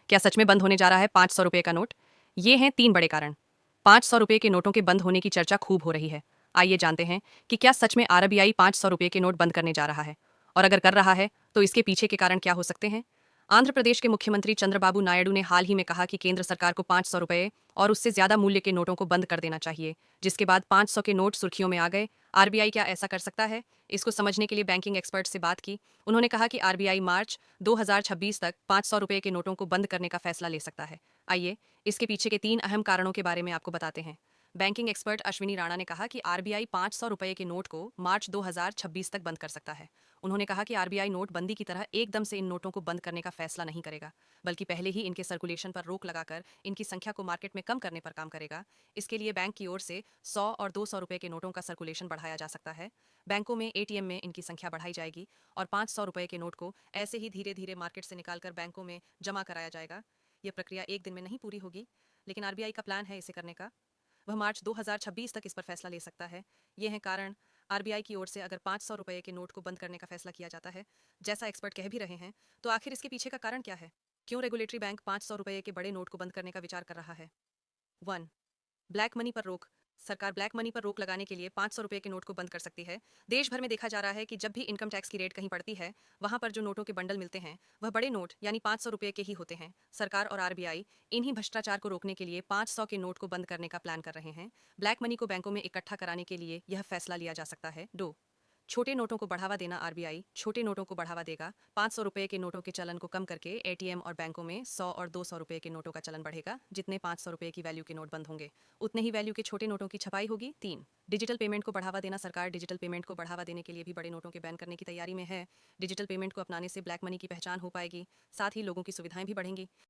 क्या सच में बंद होने जा रहा है 500 रुपये का नोट? ये हैं 3 बड़े कारण। 500 रुपये के नोटों के बंद होने की चर्चा खूब हो रही है। आइए जानते हैं कि क्या सच में आरबीआई 500 रुपये के नोट बंद करने जा रहा है, और अगर कर रहा है तो इसके पीछे के कारण क्या हो सकते हैं। आंध्र प्रदेश के मुख्यमंत्री चंद्रबाबू नायडू ने हाल ही में कहा कि केंद्र सरकार को 500 रुपये और उससे ज्यादा मूल्य के नोटों को बंद कर देना चाहिए, जिसके बाद 500 के नोट सुर्खियों में आ गए। आरबीआई क्या ऐसा कर सकता है? इसको समझने के लिए बैंकिंग एक्सपर्ट से बात की। उन्होंने कहा कि आरबीआई मार्च 2026 तक 500 रुपये के नोटों को बंद करने का फैसला ले सकता है। आइए इसके पीछे के 3 अहम कारणों के बारे में आपको बताते हैं। बैंकिंग एक्सपर्ट अश्विनी राणा ने कहा कि आरबीआई 500 रुपये के नोट को मार्च 2026 तक बंद कर सकता है। उन्होंने कहा कि आरबीआई नोटबंदी की तरह एकदम से इन नोटों को बंद करने का फैसला नहीं करेगा, बल्कि पहले ही इनके सर्कुलेशन पर रोक लगाकर इनकी संख्या को मार्केट में कम करने पर काम करेगा। इसके लिए बैंक की ओर से 100 और 200 रुपये के नोटों का सर्कुलेशन बढ़ाया जा सकता है। बैंकों में एटीएम में इनकी संख्या बढ़ाई जाएगी और 500 रुपये के नोट को ऐसे ही धीरे धीरे मार्केट से निकालकर बैंकों में जमा कराया जाएगा। यह प्रक्रिया एक दिन में नहीं पूरी होगी, लेकिन आरबीआई का प्लान है इसे करने का। वह मार्च 2026 तक इस पर फैसला ले सकता है। ये है कारण आरबीआई की ओर से अगर 500 रुपये के नोट को बंद करने का फैसला किया जाता है, जैसा एक्सपर्ट कह भी रहे हैं, तो आखिर इसके पीछे का कारण क्या है? क्यों रेगुलेटरी बैंक 500 रुपये के बड़े नोट को बंद करने का विचार कर रहा है? 1. ब्लैक मनी पर रोक। सरकार ब्लैक मनी पर रोक लगाने के लिए 500 रुपये के नोट को बंद कर सकती है। देश भर में देखा जा रहा है कि जब भी इनकम टैक्स की रेट कहीं पड़ती है, वहां पर जो नोटों के बंडल मिलते हैं वह बड़े नोट यानी 500 रुपये के ही होते हैं। सरकार और आरबीआई इन्हीं भ्रष्टाचार को रोकने के लिए 500 के नोट को बंद करने का प्लान कर रहे हैं। ब्लैक मनी को बैंकों में इकट्ठा कराने के लिए यह फैसला लिया जा सकता है। 2. छोटे नोटों को बढ़ावा देना। आरबीआई छोटे नोटों को बढ़ावा देगा। 500 रुपये के नोटों के चलन को कम करके एटीएम और बैंकों में 100 और 200 रुपये के नोटों का चलन बढ़ेगा। जितने 500 रुपये की वैल्यू के नोट बंद होंगे, उतने ही वैल्यू के छोटे नोटों की छपाई होगी। 3. डिजिटल पेमेंट को बढ़ावा देना। सरकार डिजिटल पेमेंट को बढ़ावा देने के लिए भी बड़े नोटों के बैन करने की तैयारी में है। डिजिटल पेमेंट को अपनाने से ब्लैक मनी की पहचान हो पाएगी, साथ ही लोगों की सुविधाएं भी बढ़ेंगी।